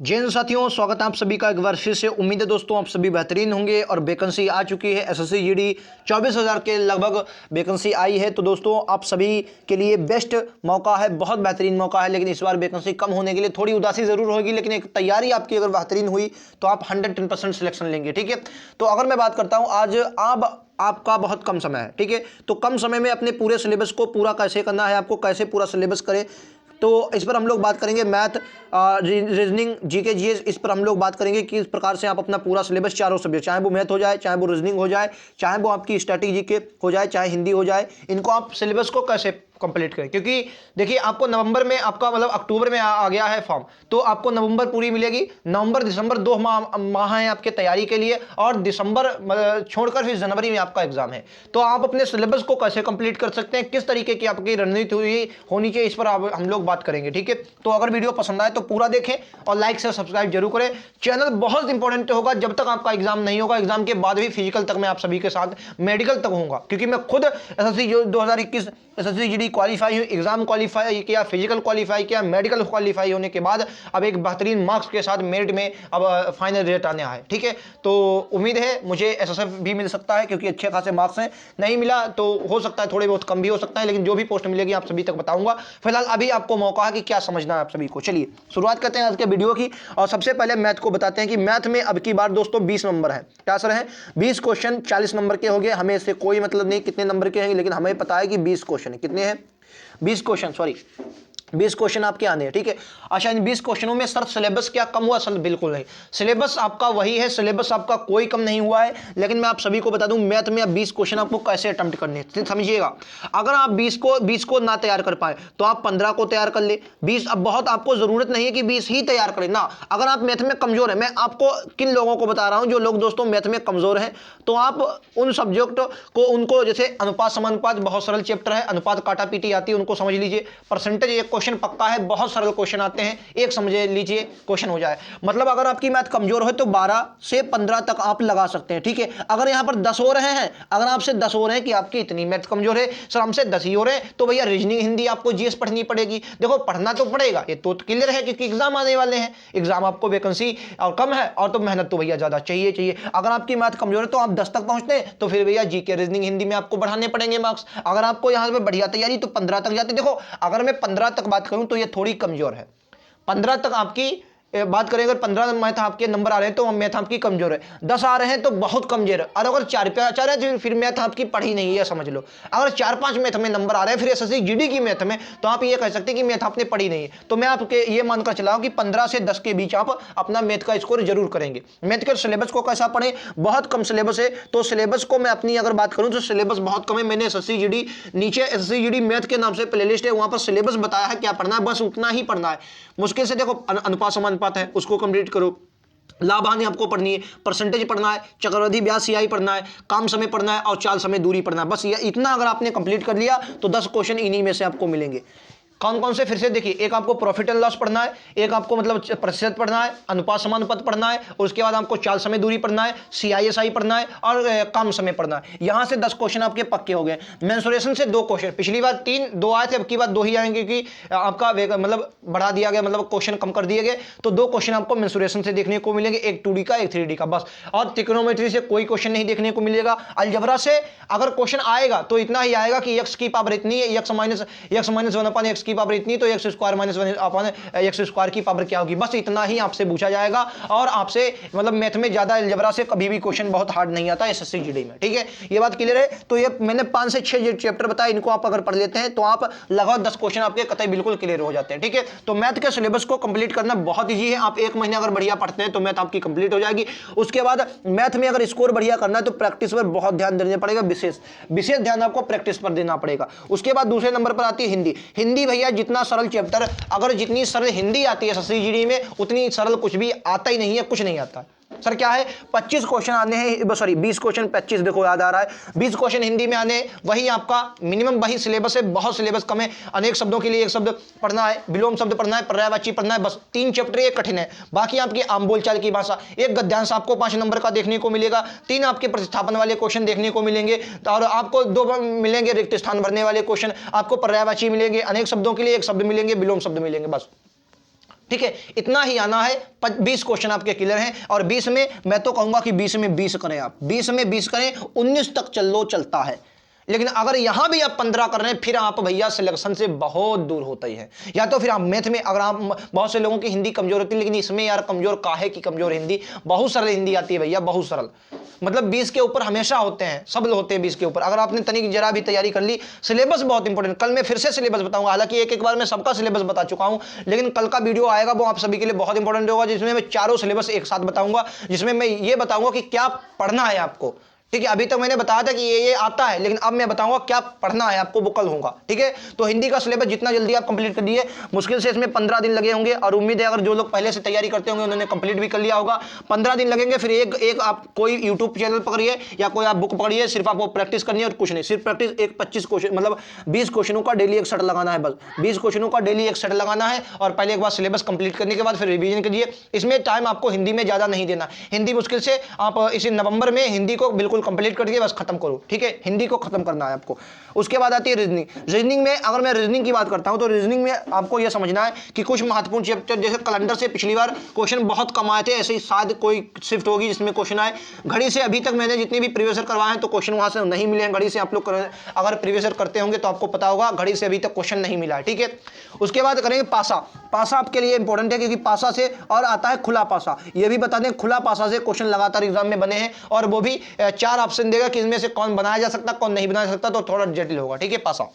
जय हिंद साथियों, स्वागत है आप सभी का एक बार फिर से। उम्मीद है दोस्तों आप सभी बेहतरीन होंगे। और वैकेंसी आ चुकी है एसएससी जीडी 24,000 के लगभग वैकेंसी आई है। तो दोस्तों आप सभी के लिए बेस्ट मौका है, बहुत बेहतरीन मौका है। लेकिन इस बार वैकेंसी कम होने के लिए थोड़ी उदासी जरूर होगी, लेकिन एक तैयारी आपकी अगर बेहतरीन हुई तो आप 110% सिलेक्शन लेंगे। ठीक है, तो अगर मैं बात करता हूँ आज आपका बहुत कम समय है। ठीक है, तो कम समय में अपने पूरे सिलेबस को पूरा कैसे करना है, आपको कैसे पूरा सिलेबस करें, तो इस पर हम लोग बात करेंगे। मैथ, रीजनिंग, जीके, जीएस, इस पर हम लोग बात करेंगे कि इस प्रकार से आप अपना पूरा सिलेबस चारों सब्जेक्ट, चाहे वो मैथ हो जाए, चाहे वो रीजनिंग हो जाए, चाहे वो आपकी स्टैटिक जीके हो जाए, चाहे हिंदी हो जाए, इनको आप सिलेबस को कैसे कंप्लीट करें। क्योंकि देखिए आपको नवंबर में आपका मतलब अक्टूबर में आ गया है फॉर्म, तो आपको नवंबर पूरी मिलेगी। नवंबर दिसंबर 2 माह हैं आपके तैयारी के लिए, और दिसंबर छोड़कर फिर जनवरी में आपका एग्जाम है। तो आप अपने सिलेबस को कैसे कंप्लीट कर सकते हैं, किस तरीके की आपकी रणनीति होनी चाहिए, इस पर हम लोग बात करेंगे। ठीक है, तो अगर वीडियो पसंद आए तो पूरा देखें और लाइक से सब्सक्राइब जरूर करें। चैनल बहुत इंपॉर्टेंट होगा, जब तक आपका एग्जाम नहीं होगा, एग्जाम के बाद भी फिजिकल तक मैं आप सभी के साथ मेडिकल तक होऊंगा। क्योंकि मैं खुद एसएससी 2021 एसएससी जीडी क्वालिफाई हूं, एग्जाम क्वालिफाई किया, फिजिकल क्वालिफाई किया, मेडिकल क्वालिफाई होने के बाद अब एक बेहतरीन मार्क्स के साथ मेरिट में अब फाइनल रिजल्ट आने आए। ठीक है, तो उम्मीद है मुझे एसएसएफ भी मिल सकता है, क्योंकि अच्छे खासे मार्क्स हैं। नहीं मिला तो हो सकता है थोड़े बहुत कम भी हो सकता है, लेकिन जो भी पोस्ट मिलेगी आप सभी तक बताऊंगा। फिलहाल अभी आपको मौका है कि क्या समझना है आप सभी को। चलिए शुरुआत करते हैं आज के वीडियो की, और सबसे पहले मैथ को बताते हैं कि मैथ में अब की बार दोस्तों 20 नंबर है। क्या सर है? 20 क्वेश्चन 40 नंबर के हो गए। हमें इससे कोई मतलब नहीं कितने नंबर के हैं, लेकिन हमें पता है कि 20 क्वेश्चन है। कितने हैं? 20 क्वेश्चन, सॉरी 20 क्वेश्चन आपके आने हैं। ठीक है, अच्छा इन 20 क्वेश्चनों में सर सिलेबस क्या कम हुआ? सर बिल्कुल नहीं, सिलेबस आपका वही है, सिलेबस आपका कोई कम नहीं हुआ है। लेकिन मैं आप सभी को बता दूं मैथ में अब 20 क्वेश्चन आपको कैसे अटेम्प्ट करने हैं। समझिएगा, अगर आप 20 को ना तैयार कर पाए तो आप 15 को तैयार कर ले। 20 अब बहुत आपको जरूरत नहीं है कि 20 ही तैयार करें ना। अगर आप मैथ में कमजोर है, मैं आपको किन लोगों को बता रहा हूं, जो लोग दोस्तों मैथ में कमजोर हैं, तो आप उन सब्जेक्ट को उनको जैसे अनुपात समानुपात बहुत सरल चैप्टर है, अनुपात काटा पीटी आती है, उनको समझ लीजिए। परसेंटेज एक क्वेश्चन पक्का है, बहुत सरल क्वेश्चन आते हैं, एक समझ लीजिए क्वेश्चन हो जाए। मतलब अगर आपकी मैथ कमजोर है तो 12 से 15 तक आप लगा सकते हैं। ठीक है, अगर यहां पर 10 हो रहे हैं, अगर आपसे 10 हो रहे हैं कि आपकी इतनी मैथ कमजोर है, सर हमसे 10 ही हो रहे हैं, तो भैया रीजनिंग हिंदी आपको जीएस पढ़नी पड़ेगी। देखो पढ़ना तो पड़ेगा, ये तो क्लियर है, क्योंकि एग्जाम आने वाले हैं, एग्जाम आपको वैकेंसी और कम है, और तो मेहनत तो भैया ज्यादा चाहिए। अगर आपकी मैथ कमजोर है तो आप 10 तक पहुंचते हैं, तो फिर भैया जीके रीजनिंग हिंदी में आपको बढ़ाने पड़ेंगे मार्क्स। अगर आपको यहां पर बढ़िया तैयारी तो 15 तक जाते। देखो अगर मैं 15 तक बात करूं तो ये थोड़ी कमजोर है। 15 तक आपकी बात करें, अगर 15 मैथ आपके नंबर आ रहे हैं तो मैथ आपकी कमजोर है। 10 आ रहे हैं तो बहुत कमजोर है। और अगर 4 पे आ रहे हैं तो फिर मैथ आपकी पढ़ी नहीं है, समझ लो। अगर 4-5 मैथ में नंबर आ रहे हैं फिर एसएससी जीडी की मैथ में, तो आप ये कह सकते हैं कि मैथ आपने पढ़ी नहीं है। तो मैं आपके ये मानकर चला हूं कि 15 से 10 के बीच आप अपना मैथ का स्कोर जरूर करेंगे। मैथ के सिलेबस को कैसा पढ़े? बहुत कम सिलेबस है, तो सिलेबस को मैं अपनी अगर बात करूं तो सिलेबस बहुत कम है। मैंने एसएससी जीडी नीचे एसएससी जीडी मैथ के नाम से प्लेलिस्ट है, वहां पर सिलेबस बताया है क्या पढ़ना है, बस उतना ही पढ़ना है। मुश्किल से देखो अनुपात समानुपात है, उसको कंप्लीट करो। लाभ हानि आपको पढ़नी है, परसेंटेज पढ़ना है, चक्रवृद्धि ब्याज सीआई पढ़ना है, काम समय पढ़ना है, और चाल समय दूरी पढ़ना है। बस ये इतना अगर आपने कंप्लीट कर लिया तो 10 क्वेश्चन इन्हीं में से आपको मिलेंगे। कौन कौन से? फिर से देखिए, एक आपको प्रॉफिट एंड लॉस पढ़ना है, एक आपको मतलब प्रतिशत पढ़ना है, अनुपात समानुपात पढ़ना है, और उसके बाद आपको चाल समय दूरी पढ़ना है, सीआईएसआई पढ़ना है, और काम समय पढ़ना है। यहां से 10 क्वेश्चन आपके पक्के हो गए। मेंसुरेशन से 2 क्वेश्चन, पिछली बार 2 आए थे, अब की बार 2 ही आएंगे, क्योंकि आपका मतलब बढ़ा दिया गया, मतलब क्वेश्चन कम कर दिए गए। तो 2 क्वेश्चन आपको मेंसुरेशन से देखने को मिलेंगे, एक 2D का, एक 3D का, बस। और त्रिकोणोमेट्री से कोई क्वेश्चन नहीं देखने को मिलेगा। अलजबरा से अगर क्वेश्चन आएगा तो इतना ही आएगा कि एक्स की पावर इतनी है, एक्स माइनस 1 अपन एक्स की पावर इतनी, तो एक्स स्क्वायर माइनस 1 अपन एक्स स्क्वायर की पावर क्या होगी, बस इतना ही आपसे पूछा जाएगा। और आपसे मतलब मैथ में ज्यादा अलजेब्रा से कभी भी क्वेश्चन बहुत हार्ड नहीं आता एसएससी जीडी में। ठीक है, ये बात क्लियर है। तो ये मैंने 5 से 6 चैप्टर बताए, इनको आप अगर पढ़ लेते हैं तो आप लगभग 10 क्वेश्चन आपके कतई बिल्कुल क्लियर हो जाते हैं। ठीक है, तो मैथ के सिलेबस को कंप्लीट करना बहुत ईजी है। आप 1 महीने अगर बढ़िया पढ़ते हैं तो मैथ आपकी कंप्लीट हो जाएगी। उसके बाद मैथ में अगर स्कोर बढ़िया करना है तो प्रैक्टिस पर बहुत ध्यान देना पड़ेगा, विशेष ध्यान आपको प्रैक्टिस पर देना पड़ेगा। उसके बाद दूसरे नंबर पर आती है हिंदी। हिंदी भैया जितना सरल चैप्टर, अगर जितनी सरल हिंदी आती है एसएससी जीडी में, उतनी सरल कुछ भी आता ही नहीं है, कुछ नहीं आता। सर क्या है? 25 क्वेश्चन आने हैं, सॉरी 20 क्वेश्चन, 25 देखो याद आ रहा है। 20 क्वेश्चन हिंदी में आने, वही आपका मिनिमम वही सिलेबस है, बहुत सिलेबस कम है। अनेक शब्दों के लिए एक शब्द पढ़ना है, विलोम शब्द पढ़ना है, पर्यायवाची पढ़ना है, बस 3 चैप्टर ये कठिन है। बाकी आपकी आम बोलचाल की भाषा, एक गद्यांश आपको 5 नंबर का देखने को मिलेगा, 3 आपके प्रतिस्थापन वाले क्वेश्चन देखने को मिलेंगे, और आपको 2 मिलेंगे रिक्त स्थान भरने वाले क्वेश्चन, आपको पर्यायवाची मिलेंगे, अनेक शब्दों के लिए एक शब्द मिलेंगे, विलोम शब्द मिलेंगे, बस। ठीक है, इतना ही आना है। 20 क्वेश्चन आपके क्लियर हैं और 20 में मैं तो कहूंगा कि 20 में 20 करें आप, 20 में 20 करें, 19 तक चलता है। लेकिन अगर यहां भी आप 15 कर रहे हैं फिर आप भैया सिलेक्शन से बहुत दूर होता ही है। या तो फिर आप मैथ में, अगर आप, बहुत से लोगों की हिंदी कमजोर होती है, लेकिन इसमें यार कमजोर काहे की कमजोर, हिंदी बहुत सरल हिंदी आती है भैया, बहुत सरल। मतलब 20 के ऊपर हमेशा होते हैं, सब लोग होते हैं 20 के ऊपर। अगर आपने तनिक जरा भी तैयारी कर ली, सिलेबस बहुत इंपॉर्टेंट। कल मैं फिर से सिलेबस बताऊंगा, हालांकि एक बार मैं सबका सिलेबस बता चुका हूं, लेकिन कल का वीडियो आएगा वो आप सभी के लिए बहुत इंपॉर्टेंट होगा, जिसमें मैं चारों सिलेबस एक साथ बताऊंगा, जिसमें मैं ये बताऊंगा कि क्या पढ़ना है आपको। ठीक है, अभी तक मैंने बताया था कि ये आता है, लेकिन अब मैं बताऊंगा क्या पढ़ना है आपको, वो कल होगा। ठीक है, तो हिंदी का सिलेबस जितना जल्दी आप कंप्लीट कर दिए, मुश्किल से इसमें 15 दिन लगे होंगे, और उम्मीद है अगर जो लोग पहले से तैयारी करते होंगे उन्होंने कंप्लीट भी कर लिया होगा। 15 दिन लगेंगे, फिर एक आप कोई यूट्यूब चैनल पकड़िए या कोई आप बुक पकड़िए, सिर्फ आपको प्रैक्टिस करनी है और कुछ नहीं, सिर्फ प्रैक्टिस। एक 25 क्वेश्चन, मतलब 20 क्वेश्चनों का डेली एक सेट लगाना है, बस 20 क्वेश्चनों का डेली एक सेट लगाना है। और पहले एक बार सिलेबस कंप्लीट करने के बाद फिर रिवीजन कीजिए। इसमें टाइम आपको हिंदी में ज्यादा नहीं देना, हिंदी मुश्किल से आप इसी नवंबर में हिंदी को बिल्कुल कंप्लीट कर दिए, बस खत्म करो। ठीक है, हिंदी को खत्म करना है आपको। उसके बाद आती है रीजनिंग। रीजनिंग में अगर मैं रीजनिंग की बात करता हूं तो रीजनिंग में आपको यह समझना है कि कुछ महत्वपूर्ण चैप्टर, जैसे कैलेंडर से पिछली बार क्वेश्चन बहुत कम आए थे, ऐसे ही शायद कोई शिफ्ट होगी जिसमें क्वेश्चन आए। घड़ी से अभी तक मैंने जितने भी प्रीवियस ईयर करवाए हैं तो क्वेश्चन वहां से नहीं मिले हैं। घड़ी से आप लोग अगर प्रीवियस ईयर करते होंगे तो आपको पता होगा, घड़ी से अभी तक क्वेश्चन नहीं मिला है। ठीक है, उसके बाद करेंगे पासा। पासा आपके लिए इंपॉर्टेंट है, क्योंकि पासा से और आता है खुला पासा। ये भी बता दें, खुला पासा से क्वेश्चन लगातार एग्जाम में बने हैं, और वो भी 4 ऑप्शन देगा कि इनमें से कौन बनाया जा सकता, कौन नहीं बनाया जा सकता, तो थोड़ा जटिल होगा। ठीक है, पासा।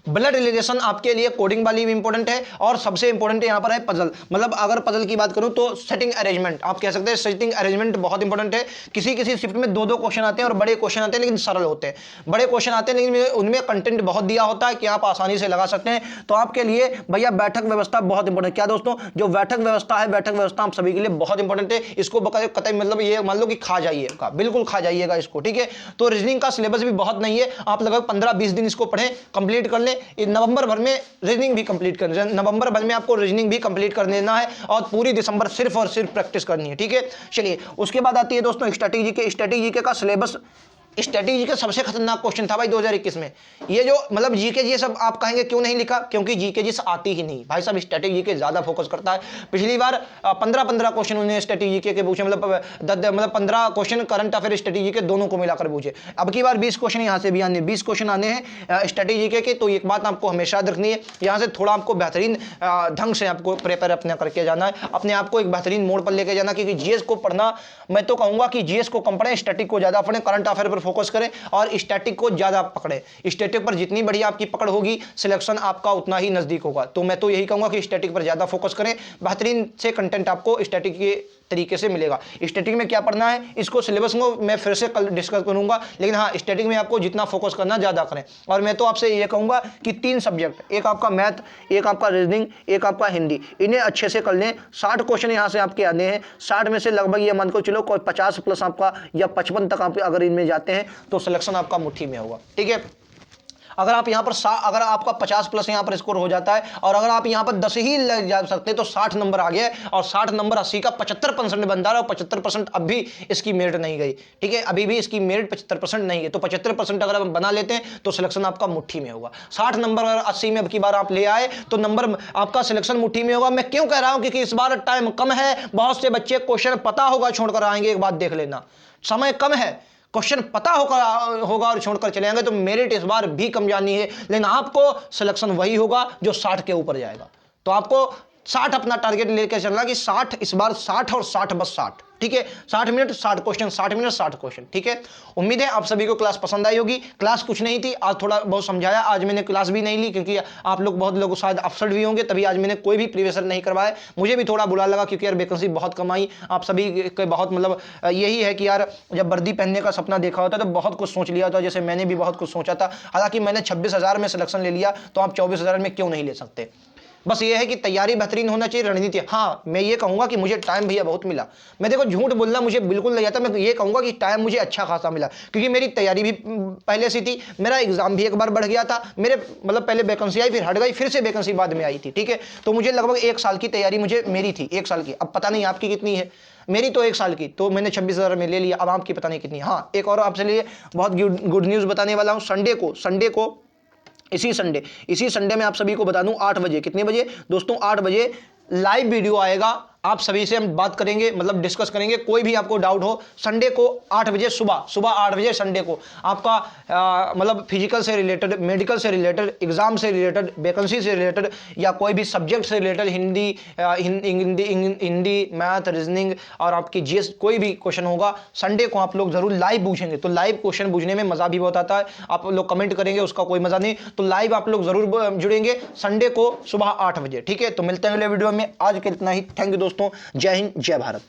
ब्लड रिलेशन आपके लिए कोडिंग वाली भी इंपॉर्टेंट है, और सबसे इंपॉर्टेंट यहां पर है पजल। मतलब अगर पजल की बात करूं तो सेटिंग अरेंजमेंट, आप कह सकते हैं सेटिंग अरेंजमेंट बहुत इंपॉर्टेंट है। किसी किसी शिफ्ट में 2-2 क्वेश्चन आते हैं और बड़े क्वेश्चन आते हैं, लेकिन सरल होते हैं। बड़े क्वेश्चन आते हैं लेकिन उनमें कंटेंट बहुत दिया होता है कि आप आसानी से लगा सकते हैं। तो आपके लिए भैया बैठक व्यवस्था बहुत इंपॉर्टेंट। क्या दोस्तों, जो बैठक व्यवस्था है, बैठक व्यवस्था आप सभी के लिए बहुत इंपॉर्टेंट है। इसको कतई मतलब ये मान लो कि खा जाइएगा, बिल्कुल खा जाइएगा इसको। ठीक है, तो रीजनिंग का सिलेबस भी बहुत नहीं है, आप लगभग 15-20 दिन इसको पढ़ें, कंप्लीट कर लें। नवंबर भर में रीजनिंग भी कंप्लीट करनी है, नवंबर भर में आपको रीजनिंग भी कंप्लीट कर देना है, और पूरी दिसंबर सिर्फ और सिर्फ प्रैक्टिस करनी है। ठीक है, चलिए उसके बाद आती है दोस्तों स्ट्रेटेजी का सिलेबस। स्ट्रेटेजी का सबसे खतरनाक क्वेश्चन था भाई 2021 में। ये जो मतलब जीके जी सब आप कहेंगे क्यों नहीं लिखा, क्योंकि जीके जी आती ही नहीं भाई साहब। स्ट्रेटेजी के ज्यादा फोकस करता है। पिछली बार 15-15 क्वेश्चन उन्हें स्ट्रेटेजी के पूछे, मतलब 15 क्वेश्चन करंट अफेयर स्ट्रेटेजी के दोनों को मिलाकर पूछे। अब की बार 20 क्वेश्चन यहाँ से भी आने, 20 क्वेश्चन आने हैं स्ट्रेटेजी के। तो एक बात आपको हमेशा याद रखनी है, यहाँ से थोड़ा आपको बेहतरीन ढंग से आपको प्रिपेयर अपने करके जाना है, अपने आप को एक बेहतरीन मोड पर लेके जाना। क्योंकि जीएस को पढ़ना, मैं तो कहूंगा कि जीएस को कम पढ़ें, स्टैटिक को ज्यादा पढ़ें, करंट अफेयर पर फोकस करें और स्टैटिक को ज्यादा पकड़े। स्टैटिक पर जितनी बढ़िया आपकी पकड़ होगी, सिलेक्शन आपका उतना ही नजदीक होगा। तो मैं तो यही कहूंगा कि स्टैटिक पर ज्यादा फोकस करें, बेहतरीन से कंटेंट आपको स्टैटिक के तरीके से मिलेगा। स्टैटिक में क्या पढ़ना है, इसको सिलेबस को मैं फिर से कल डिस्कस करूंगा, लेकिन हाँ स्टैटिक में आपको जितना फोकस करना ज्यादा करें। और मैं तो आपसे ये कहूंगा कि 3 सब्जेक्ट, एक आपका मैथ, एक आपका रीजनिंग, एक आपका हिंदी, इन्हें अच्छे से कर लें। 60 क्वेश्चन यहाँ से आपके आने हैं। 60 में से लगभग ये मान को चलो कोई 50 प्लस आपका या 55 तक आप अगर इनमें जाते हैं तो सिलेक्शन आपका मुट्ठी में होगा। ठीक है, अगर आप यहाँ पर अगर आपका 50 प्लस यहाँ पर स्कोर हो जाता है, और अगर आप यहाँ पर 10 ही लग जा सकते हैं तो 60 नंबर आ गया, और 60 नंबर 80 का 75% बनता है, और 75% अब भी इसकी मेरिट नहीं गई। ठीक है, अभी भी इसकी मेरिट 75% नहीं है। तो 75% अगर आप बना लेते हैं तो सिलेक्शन आपका मुट्ठी में होगा। 60 नंबर अगर 80 में अब की बार आप ले आए तो नंबर आपका सिलेक्शन मुट्ठी में होगा। मैं क्यों कह रहा हूं, क्योंकि इस बार टाइम कम है। बहुत से बच्चे क्वेश्चन पता होगा छोड़कर आएंगे, एक बात देख लेना, समय कम है, क्वेश्चन पता होगा और छोड़कर चले जाएंगे, तो मेरिट इस बार भी कम जानी है, लेकिन आपको सिलेक्शन वही होगा जो 60 के ऊपर जाएगा। तो आपको 60 अपना टारगेट लेकर चलना कि 60 इस बार 60 और 60 बस 60। ठीक है, 60 मिनट 60 क्वेश्चन, 60 मिनट 60 क्वेश्चन। ठीक है, उम्मीद है आप सभी को क्लास पसंद आई होगी। क्लास कुछ नहीं थी, आज थोड़ा बहुत समझाया। आज मैंने क्लास भी नहीं ली क्योंकि आप लोग बहुत लोग शायद अपसेट भी होंगे, तभी आज मैंने कोई भी प्रीवियस ईयर नहीं करवाया। मुझे भी थोड़ा बुरा लगा क्योंकि यार वैकेंसी बहुत कम आई। आप सभी के बहुत मतलब यही है कि यार जब वर्दी पहनने का सपना देखा होता है तो बहुत कुछ सोच लिया होता है, जैसे मैंने भी बहुत कुछ सोचा था। हालांकि मैंने 26,000 में सिलेक्शन ले लिया, तो आप 24,000 में क्यों नहीं ले सकते। बस ये है कि तैयारी बेहतरीन होना चाहिए, रणनीति। हाँ, मैं ये कहूंगा कि मुझे टाइम भैया बहुत मिला। मैं देखो झूठ बोलना मुझे बिल्कुल नहीं आता। मैं ये कहूंगा कि टाइम मुझे अच्छा खासा मिला, क्योंकि मेरी तैयारी भी पहले से थी, मेरा एग्जाम भी एक बार बढ़ गया था। मेरे मतलब पहले वैकेंसी आई, फिर हट गई, फिर से वैकेंसी बाद में आई थी। ठीक है, तो मुझे लगभग 1 साल की तैयारी मुझे मेरी थी, 1 साल की। अब पता नहीं आपकी कितनी है, मेरी तो 1 साल की, तो मैंने 26,000 में ले लिया। अब आपकी पता नहीं कितनी। हाँ, एक और आपसे लिए बहुत गुड न्यूज़ बताने वाला हूँ। संडे को इसी संडे में आप सभी को बता दूं 8 बजे, कितने बजे दोस्तों, 8 बजे लाइव वीडियो आएगा, आप सभी से हम बात करेंगे, मतलब डिस्कस करेंगे। कोई भी आपको डाउट हो, संडे को 8 बजे सुबह 8 बजे संडे को आपका मतलब फिजिकल से रिलेटेड, मेडिकल से रिलेटेड, एग्जाम से रिलेटेड, वैकेंसी से रिलेटेड या कोई भी सब्जेक्ट से रिलेटेड, हिंदी, मैथ, रीजनिंग और आपकी जीएस, कोई भी क्वेश्चन होगा संडे को आप लोग जरूर लाइव पूछेंगे। तो लाइव क्वेश्चन पूछने में मजा भी बहुत आता है, आप लोग कमेंट करेंगे उसका कोई मजा नहीं, तो लाइव आप लोग जरूर जुड़ेंगे संडे को सुबह 8 बजे। ठीक है, तो मिलते हैं अगले वीडियो में। आज के इतना ही। थैंक यू दोस्तों। जय हिंद, जय भारत।